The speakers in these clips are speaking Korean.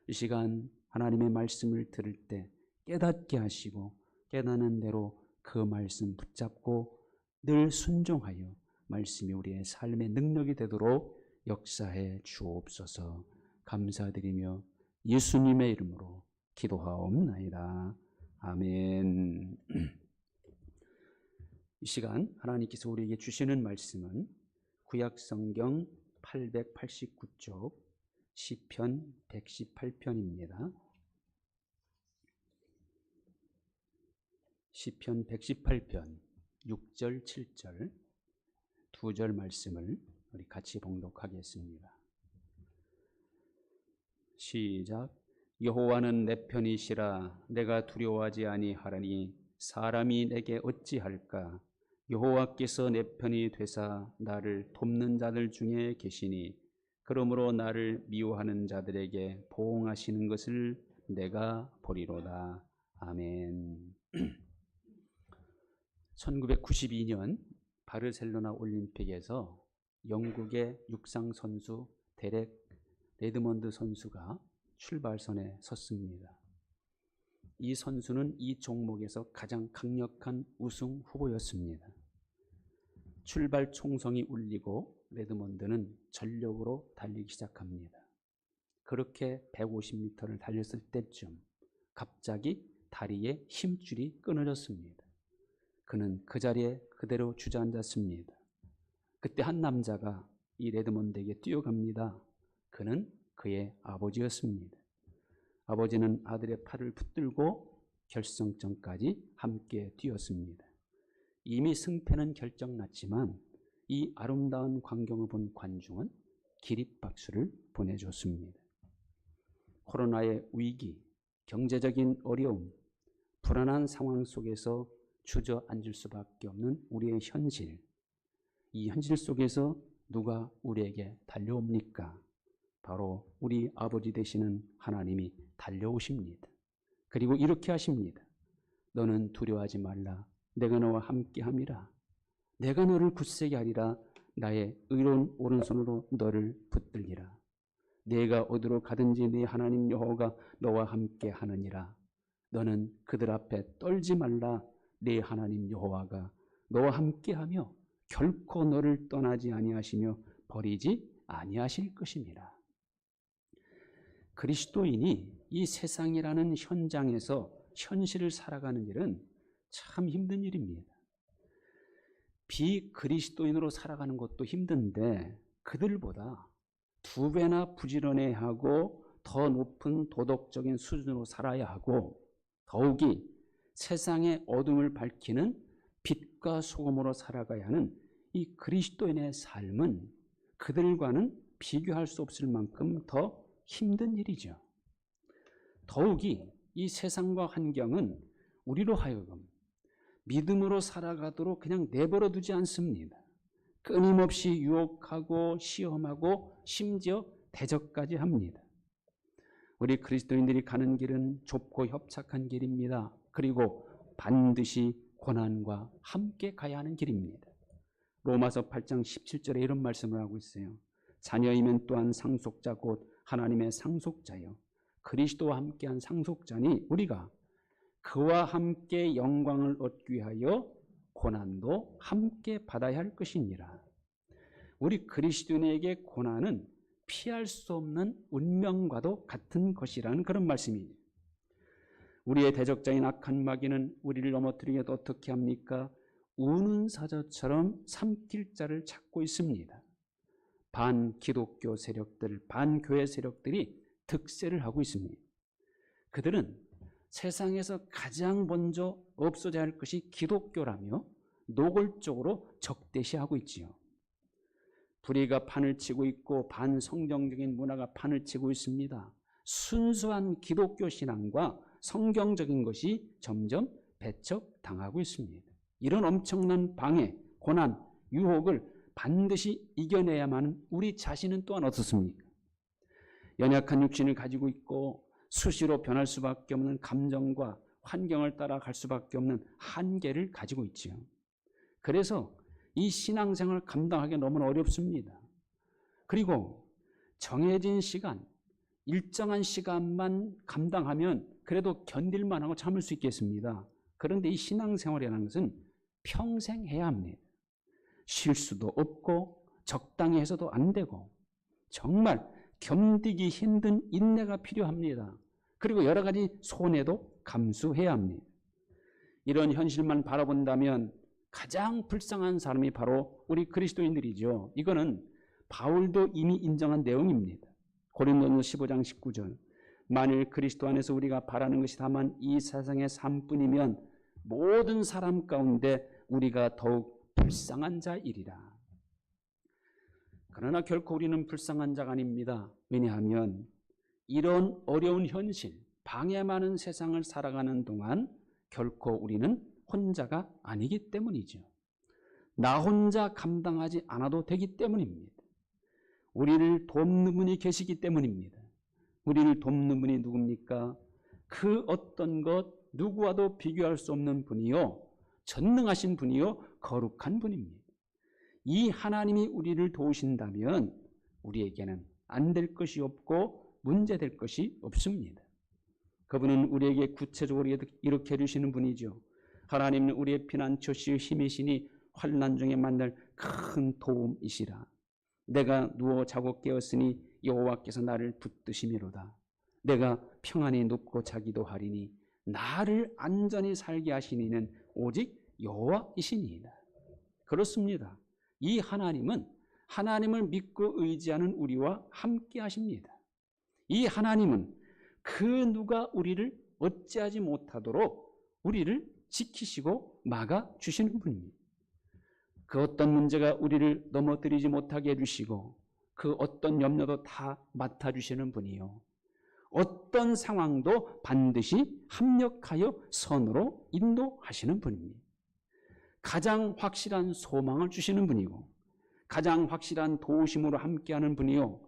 이 시간 하나님의 말씀을 들을 때 깨닫게 하시고 깨닫는 대로 그 말씀 붙잡고 늘 순종하여 말씀이 우리의 삶의 능력이 되도록 역사해 주옵소서. 감사드리며 예수님의 이름으로 기도하옵나이다. 아멘. 이 시간 하나님께서 우리에게 주시는 말씀은 구약성경 889쪽 시편 118편입니다. 시편 118편 6절 7절 두 절 말씀을 우리 같이 봉독하겠습니다. 시작. 여호와는 내 편이시라. 내가 두려워하지 아니하리니 사람이 내게 어찌할까. 여호와께서 내 편이 되사 나를 돕는 자들 중에 계시니 그러므로 나를 미워하는 자들에게 보응하시는 것을 내가 보리로다. 아멘. 1992년 바르셀로나 올림픽에서 영국의 육상 선수 데렉 레드먼드 선수가 출발선에 섰습니다. 이 선수는 이 종목에서 가장 강력한 우승 후보였습니다. 출발 총성이 울리고 레드먼드는 전력으로 달리기 시작합니다. 그렇게 150m를 달렸을 때쯤 갑자기 다리에 힘줄이 끊어졌습니다. 그는 그 자리에 그대로 주저앉았습니다. 그때 한 남자가 이 레드먼드에게 뛰어갑니다. 그는 그의 아버지였습니다. 아버지는 아들의 팔을 붙들고 결승점까지 함께 뛰었습니다. 이미 승패는 결정났지만 이 아름다운 광경을 본 관중은 기립박수를 보내줬습니다. 코로나의 위기, 경제적인 어려움, 불안한 상황 속에서 주저앉을 수밖에 없는 우리의 현실, 이 현실 속에서 누가 우리에게 달려옵니까? 바로 우리 아버지 되시는 하나님이 달려오십니다. 그리고 이렇게 하십니다. 너는 두려워하지 말라. 내가 너와 함께함이라. 내가 너를 굳세게 하리라. 나의 의로운 오른손으로 너를 붙들리라. 내가 어디로 가든지 네 하나님 여호와가 너와 함께하느니라. 너는 그들 앞에 떨지 말라. 네 하나님 여호와가 너와 함께하며 결코 너를 떠나지 아니하시며 버리지 아니하실 것입니다. 그리스도인이 이 세상이라는 현장에서 현실을 살아가는 일은 참 힘든 일입니다. 비그리스도인으로 살아가는 것도 힘든데 그들보다 두 배나 부지런해하고 더 높은 도덕적인 수준으로 살아야 하고 더욱이 세상의 어둠을 밝히는 빛과 소금으로 살아가야 하는 이 그리스도인의 삶은 그들과는 비교할 수 없을 만큼 더 힘든 일이죠. 더욱이 이 세상과 환경은 우리로 하여금 믿음으로 살아가도록 그냥 내버려 두지 않습니다. 끊임없이 유혹하고 시험하고 심지어 대적까지 합니다. 우리 그리스도인들이 가는 길은 좁고 협착한 길입니다. 그리고 반드시 고난과 함께 가야 하는 길입니다. 로마서 8장 17절에 이런 말씀을 하고 있어요. 자녀이면 또한 상속자 곧 하나님의 상속자요 그리스도와 함께한 상속자니 우리가 그와 함께 영광을 얻기 위하여 고난도 함께 받아야 할 것이니라. 우리 그리스도인에게 고난은 피할 수 없는 운명과도 같은 것이라는 그런 말씀이에요. 우리의 대적자인 악한 마귀는 우리를 넘어뜨리게 어떻게 합니까? 우는 사자처럼 삼킬 자를 찾고 있습니다. 반기독교 세력들, 반교회 세력들이 득세를 하고 있습니다. 그들은 세상에서 가장 먼저 없어져야 할 것이 기독교라며 노골적으로 적대시하고 있지요. 불의가 판을 치고 있고 반성경적인 문화가 판을 치고 있습니다. 순수한 기독교 신앙과 성경적인 것이 점점 배척당하고 있습니다. 이런 엄청난 방해, 고난, 유혹을 반드시 이겨내야만 우리 자신은 또한 어떻습니까? 연약한 육신을 가지고 있고 수시로 변할 수밖에 없는 감정과 환경을 따라갈 수밖에 없는 한계를 가지고 있지요. 그래서 이 신앙생활을 감당하기 너무 어렵습니다. 그리고 정해진 시간, 일정한 시간만 감당하면 그래도 견딜만 하고 참을 수 있겠습니다. 그런데 이 신앙생활이라는 것은 평생 해야 합니다. 쉴 수도 없고 적당히 해서도 안 되고 정말 견디기 힘든 인내가 필요합니다. 그리고 여러 가지 손해도 감수해야 합니다. 이런 현실만 바라본다면 가장 불쌍한 사람이 바로 우리 그리스도인들이죠. 이거는 바울도 이미 인정한 내용입니다. 고린도전서 15장 19절. 만일 그리스도 안에서 우리가 바라는 것이 다만 이 세상의 삶뿐이면 모든 사람 가운데 우리가 더욱 불쌍한 자이리라. 그러나 결코 우리는 불쌍한 자가 아닙니다. 왜냐하면 이런 어려운 현실, 방해 많은 세상을 살아가는 동안 결코 우리는 혼자가 아니기 때문이죠. 나 혼자 감당하지 않아도 되기 때문입니다. 우리를 돕는 분이 계시기 때문입니다. 우리를 돕는 분이 누굽니까? 그 어떤 것 누구와도 비교할 수 없는 분이요, 전능하신 분이요, 거룩한 분입니다. 이 하나님이 우리를 도우신다면 우리에게는 안 될 것이 없고 문제될 것이 없습니다. 그분은 우리에게 구체적으로 이렇게 해주시는 분이죠. 하나님은 우리의 피난처시요 힘이시니 환난 중에 만날 큰 도움이시라. 내가 누워 자고 깨었으니 여호와께서 나를 붙드시미로다. 내가 평안히 눕고 자기도 하리니 나를 안전히 살게 하시니는 오직 여호와이시니이다. 그렇습니다. 이 하나님은 하나님을 믿고 의지하는 우리와 함께 하십니다. 이 하나님은 그 누가 우리를 어찌하지 못하도록 우리를 지키시고 막아주시는 분입니다. 그 어떤 문제가 우리를 넘어뜨리지 못하게 해주시고 그 어떤 염려도 다 맡아주시는 분이요, 어떤 상황도 반드시 합력하여 선으로 인도하시는 분입니다. 가장 확실한 소망을 주시는 분이고 가장 확실한 도우심으로 함께하는 분이요,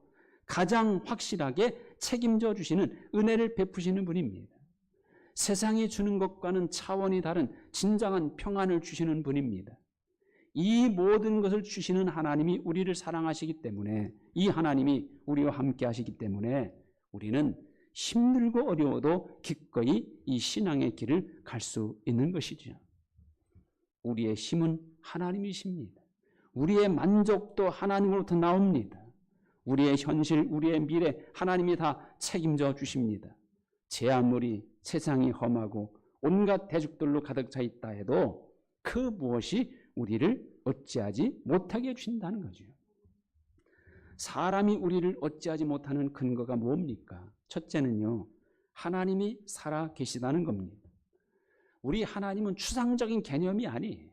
가장 확실하게 책임져 주시는 은혜를 베푸시는 분입니다. 세상이 주는 것과는 차원이 다른 진정한 평안을 주시는 분입니다. 이 모든 것을 주시는 하나님이 우리를 사랑하시기 때문에, 이 하나님이 우리와 함께 하시기 때문에 우리는 힘들고 어려워도 기꺼이 이 신앙의 길을 갈 수 있는 것이죠. 우리의 힘은 하나님이십니다. 우리의 만족도 하나님으로부터 나옵니다. 우리의 현실, 우리의 미래 하나님이 다 책임져 주십니다. 제 아무리 세상이 험하고 온갖 대적들로 가득 차 있다 해도 그 무엇이 우리를 어찌하지 못하게 해주신다는 거죠. 사람이 우리를 어찌하지 못하는 근거가 뭡니까? 첫째는요, 하나님이 살아 계시다는 겁니다. 우리 하나님은 추상적인 개념이 아니에요.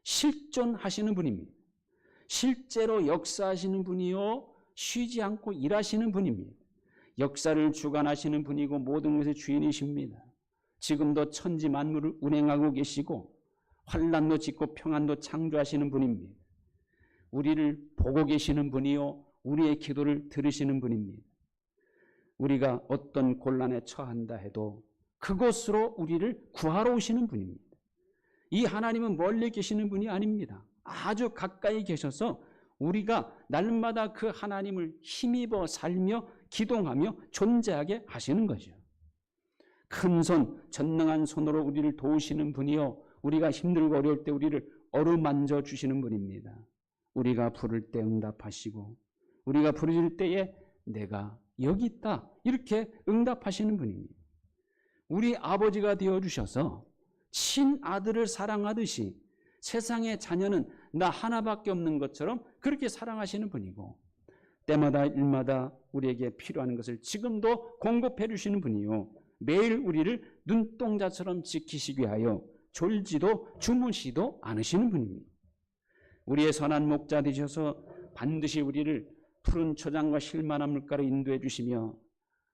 실존하시는 분입니다. 실제로 역사하시는 분이요, 쉬지 않고 일하시는 분입니다. 역사를 주관하시는 분이고 모든 것의 주인이십니다. 지금도 천지 만물을 운행하고 계시고 환난도 짓고 평안도 창조하시는 분입니다. 우리를 보고 계시는 분이요, 우리의 기도를 들으시는 분입니다. 우리가 어떤 곤란에 처한다 해도 그곳으로 우리를 구하러 오시는 분입니다. 이 하나님은 멀리 계시는 분이 아닙니다. 아주 가까이 계셔서 우리가 날마다 그 하나님을 힘입어 살며 기동하며 존재하게 하시는 거죠. 큰 손, 전능한 손으로 우리를 도우시는 분이요, 우리가 힘들고 어려울 때 우리를 어루만져 주시는 분입니다. 우리가 부를 때 응답하시고 우리가 부르실 때에 내가 여기 있다 이렇게 응답하시는 분입니다. 우리 아버지가 되어주셔서 친아들을 사랑하듯이 세상의 자녀는 나 하나밖에 없는 것처럼 그렇게 사랑하시는 분이고 때마다 일마다 우리에게 필요한 것을 지금도 공급해 주시는 분이요, 매일 우리를 눈동자처럼 지키시기 위하여 졸지도 주무시도 않으시는 분입니다. 우리의 선한 목자 되셔서 반드시 우리를 푸른 초장과 실만한 물가로 인도해 주시며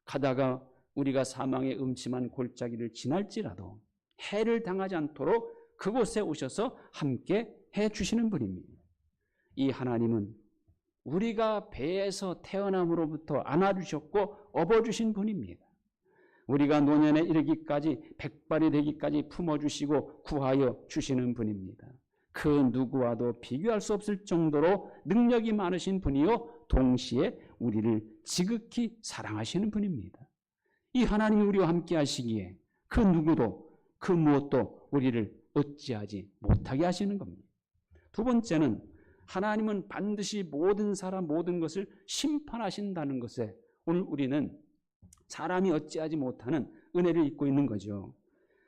가다가 우리가 사망의 음침한 골짜기를 지날지라도 해를 당하지 않도록 그곳에 오셔서 함께 해 주시는 분입니다. 이 하나님은 우리가 배에서 태어남으로부터 안아주셨고 업어주신 분입니다. 우리가 노년에 이르기까지 백발이 되기까지 품어주시고 구하여 주시는 분입니다. 그 누구와도 비교할 수 없을 정도로 능력이 많으신 분이요, 동시에 우리를 지극히 사랑하시는 분입니다. 이 하나님이 우리와 함께 하시기에 그 누구도 그 무엇도 우리를 어찌하지 못하게 하시는 겁니다. 두 번째는 하나님은 반드시 모든 사람 모든 것을 심판하신다는 것에 오늘 우리는 사람이 어찌하지 못하는 은혜를 입고 있는 거죠.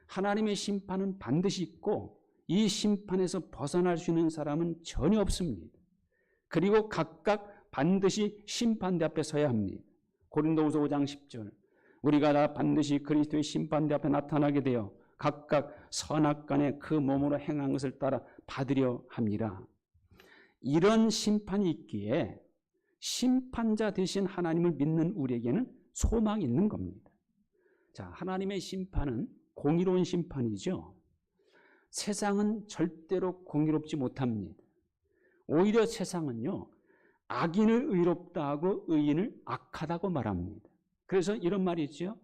하나님의 심판은 반드시 있고 이 심판에서 벗어날 수 있는 사람은 전혀 없습니다. 그리고 각각 반드시 심판대 앞에 서야 합니다. 고린도후서 5장 10절 우리가 다 반드시 그리스도의 심판대 앞에 나타나게 되어 각각 선악간에 그 몸으로 행한 것을 따라 받으려 합니다. 이런 심판이 있기에 심판자 되신 하나님을 믿는 우리에게는 소망이 있는 겁니다. 자, 하나님의 심판은 공의로운 심판이죠. 세상은 절대로 공의롭지 못합니다. 오히려 세상은요, 악인을 의롭다 하고 의인을 악하다고 말합니다. 그래서 이런 말이 있죠.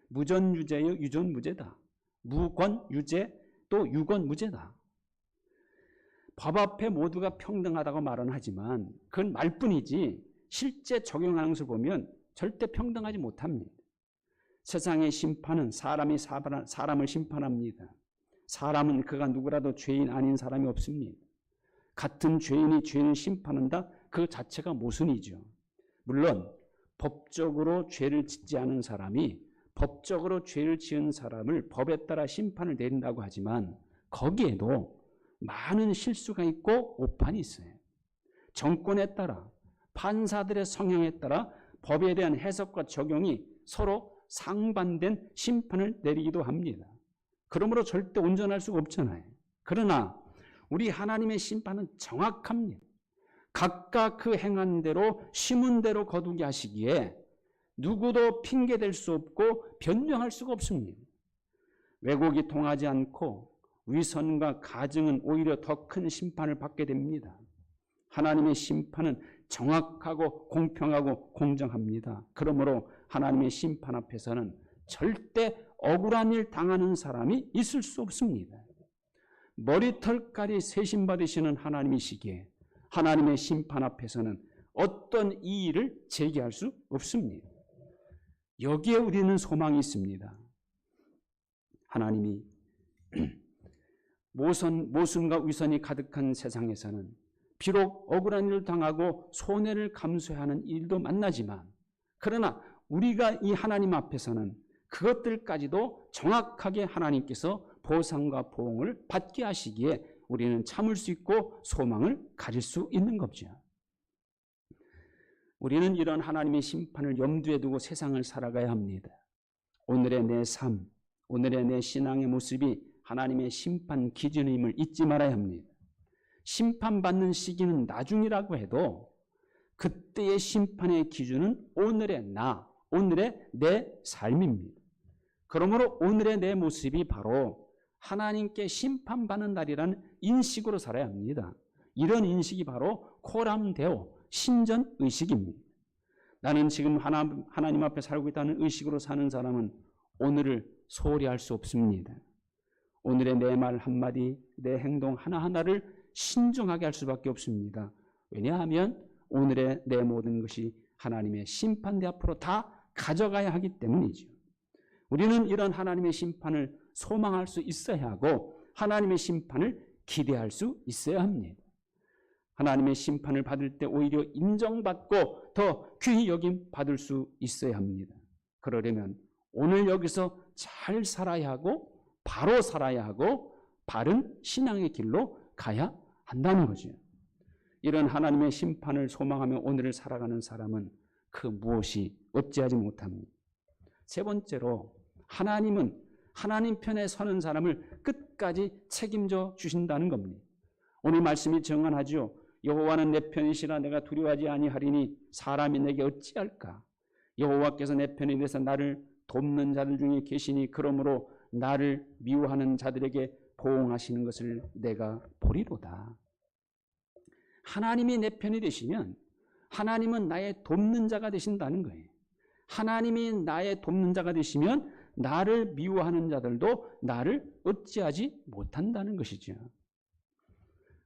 무전유죄여 유전무죄다. 무권유죄 또 유권무죄다. 법 앞에 모두가 평등하다고 말은 하지만 그건 말뿐이지 실제 적용하는 것을 보면 절대 평등하지 못합니다. 세상의 심판은 사람이 사람을 심판합니다. 사람은 그가 누구라도 죄인 아닌 사람이 없습니다. 같은 죄인이 죄인을 심판한다? 그 자체가 모순이죠. 물론 법적으로 죄를 짓지 않은 사람이 법적으로 죄를 지은 사람을 법에 따라 심판을 내린다고 하지만 거기에도 많은 실수가 있고 오판이 있어요. 정권에 따라 판사들의 성향에 따라 법에 대한 해석과 적용이 서로 상반된 심판을 내리기도 합니다. 그러므로 절대 온전할 수가 없잖아요. 그러나 우리 하나님의 심판은 정확합니다. 각각 그 행한 대로 심은 대로 거두게 하시기에 누구도 핑계댈 수 없고 변명할 수가 없습니다. 왜곡이 통하지 않고 위선과 가증은 오히려 더 큰 심판을 받게 됩니다. 하나님의 심판은 정확하고 공평하고 공정합니다. 그러므로 하나님의 심판 앞에서는 절대 억울한 일 당하는 사람이 있을 수 없습니다. 머리털까지 세심받으시는 하나님이시기에 하나님의 심판 앞에서는 어떤 이의를 제기할 수 없습니다. 여기에 우리는 소망이 있습니다. 하나님이 모순과 위선이 가득한 세상에서는 비록 억울한 일을 당하고 손해를 감수하는 일도 만나지만 그러나 우리가 이 하나님 앞에서는 그것들까지도 정확하게 하나님께서 보상과 보응을 받게 하시기에 우리는 참을 수 있고 소망을 가질 수 있는 거죠. 우리는 이런 하나님의 심판을 염두에 두고 세상을 살아가야 합니다. 오늘의 내 삶, 오늘의 내 신앙의 모습이 하나님의 심판 기준임을 잊지 말아야 합니다. 심판받는 시기는 나중이라고 해도 그때의 심판의 기준은 오늘의 나, 오늘의 내 삶입니다. 그러므로 오늘의 내 모습이 바로 하나님께 심판받는 날이라는 인식으로 살아야 합니다. 이런 인식이 바로 코람데오, 신전의식입니다. 나는 지금 하나님 앞에 살고 있다는 의식으로 사는 사람은 오늘을 소홀히 할 수 없습니다. 오늘의 내 말 한마디, 내 행동 하나하나를 신중하게 할 수밖에 없습니다. 왜냐하면 오늘의 내 모든 것이 하나님의 심판대 앞으로 다 가져가야 하기 때문이죠. 우리는 이런 하나님의 심판을 소망할 수 있어야 하고 하나님의 심판을 기대할 수 있어야 합니다. 하나님의 심판을 받을 때 오히려 인정받고 더 귀히 여김 받을 수 있어야 합니다. 그러려면 오늘 여기서 잘 살아야 하고 바로 살아야 하고 바른 신앙의 길로 가야 한다는 거죠. 이런 하나님의 심판을 소망하며 오늘을 살아가는 사람은 그 무엇이 어찌하지 못합니다. 세 번째로 하나님은 하나님 편에 서는 사람을 끝까지 책임져 주신다는 겁니다. 오늘 말씀이 정언하죠. 여호와는 내 편이시라 내가 두려워하지 아니하리니 사람이 내게 어찌할까. 여호와께서 내 편이 되서 나를 돕는 자들 중에 계시니 그러므로 나를 미워하는 자들에게 보응하시는 것을 내가 보리로다. 하나님이 내 편이 되시면 하나님은 나의 돕는 자가 되신다는 거예요. 하나님이 나의 돕는 자가 되시면 나를 미워하는 자들도 나를 어찌하지 못한다는 것이죠.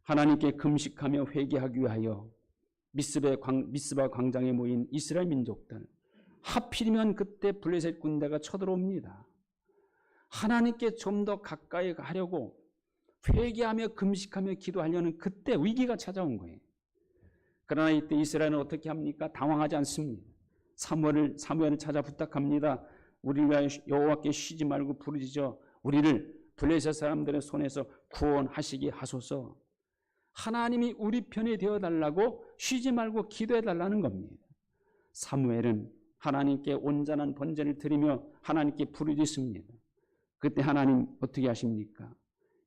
하나님께 금식하며 회개하기 위하여 미스바 광장에 모인 이스라엘 민족들, 하필이면 그때 블레셋 군대가 쳐들어옵니다. 하나님께 좀 더 가까이 가려고 회개하며 금식하며 기도하려는 그때 위기가 찾아온 거예요. 그러나 이때 이스라엘은 어떻게 합니까? 당황하지 않습니다. 사무엘을 찾아 부탁합니다. 우리가 여호와께 쉬지 말고 부르짖어 우리를 블레셋 사람들의 손에서 구원하시게 하소서. 하나님이 우리 편이 되어달라고 쉬지 말고 기도해달라는 겁니다. 사무엘은 하나님께 온전한 번제를 드리며 하나님께 부르짖습니다. 그때 하나님 어떻게 하십니까?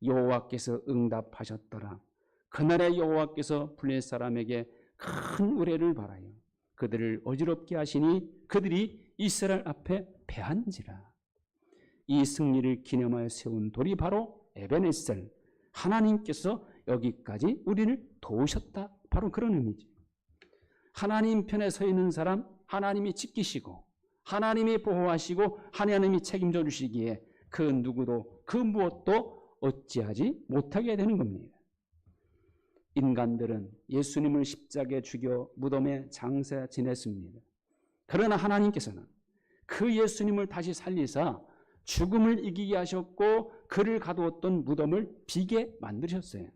여호와께서 응답하셨더라. 그날에 여호와께서 블레셋 사람에게 큰 우레를 발하여 그들을 어지럽게 하시니 그들이 이스라엘 앞에 패한지라. 이 승리를 기념하여 세운 돌이 바로 에베네셀, 하나님께서 여기까지 우리를 도우셨다. 바로 그런 의미죠. 하나님 편에 서 있는 사람 하나님이 지키시고 하나님이 보호하시고 하나님이 책임져 주시기에 그 누구도 그 무엇도 어찌하지 못하게 되는 겁니다. 인간들은 예수님을 십자가에 죽여 무덤에 장사 지냈습니다. 그러나 하나님께서는 그 예수님을 다시 살리사 죽음을 이기게 하셨고 그를 가두었던 무덤을 비게 만드셨어요.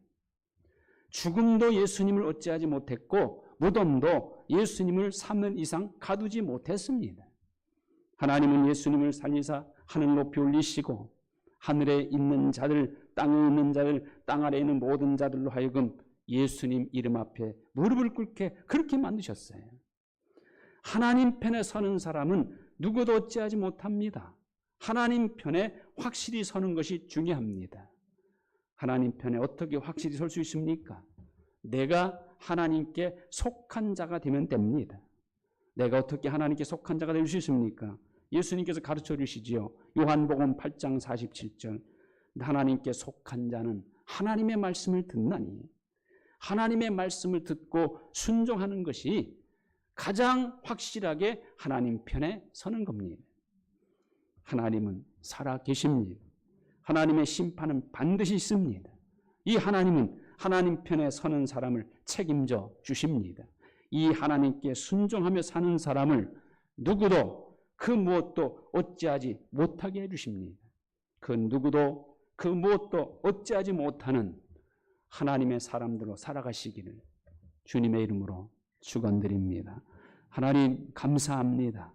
죽음도 예수님을 어찌하지 못했고 무덤도 예수님을 3년 이상 가두지 못했습니다. 하나님은 예수님을 살리사 하늘 높이 올리시고 하늘에 있는 자들, 땅에 있는 자들, 땅 아래에 있는 모든 자들로 하여금 예수님 이름 앞에 무릎을 꿇게 그렇게 만드셨어요. 하나님 편에 서는 사람은 누구도 어찌하지 못합니다. 하나님 편에 확실히 서는 것이 중요합니다. 하나님 편에 어떻게 확실히 설 수 있습니까? 내가 하나님께 속한 자가 되면 됩니다. 내가 어떻게 하나님께 속한 자가 될 수 있습니까? 예수님께서 가르쳐 주시지요. 요한복음 8장 47절. 하나님께 속한 자는 하나님의 말씀을 듣나니 하나님의 말씀을 듣고 순종하는 것이 가장 확실하게 하나님 편에 서는 겁니다. 하나님은 살아 계십니다. 하나님의 심판은 반드시 있습니다. 이 하나님은 하나님 편에 서는 사람을 책임져 주십니다. 이 하나님께 순종하며 사는 사람을 누구도 그 무엇도 어찌하지 못하게 해주십니다. 그 누구도 그 무엇도 어찌하지 못하는 하나님의 사람들로 살아가시기를 주님의 이름으로 축원드립니다. 하나님 감사합니다.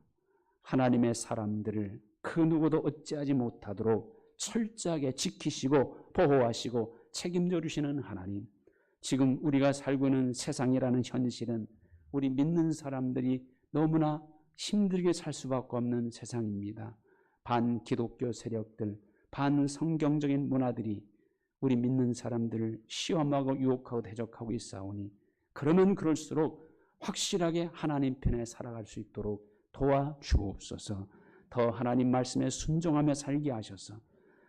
하나님의 사람들을 그 누구도 어찌하지 못하도록 철저하게 지키시고 보호하시고 책임져 주시는 하나님. 지금 우리가 살고 있는 세상이라는 현실은 우리 믿는 사람들이 너무나 힘들게 살 수밖에 없는 세상입니다. 반기독교 세력들, 반성경적인 문화들이 우리 믿는 사람들을 시험하고 유혹하고 대적하고 있사오니 그러면 그럴수록 확실하게 하나님 편에 살아갈 수 있도록 도와주옵소서. 더 하나님 말씀에 순종하며 살게 하셔서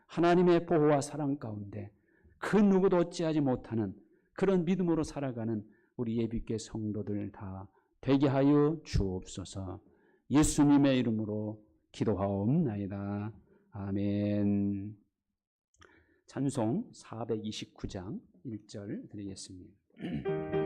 하나님의 보호와 사랑 가운데 그 누구도 어찌하지 못하는 그런 믿음으로 살아가는 우리 예비교회 성도들 다 되게 하여 주옵소서. 예수님의 이름으로 기도하옵나이다. 아멘. 찬송 429장 1절 드리겠습니다.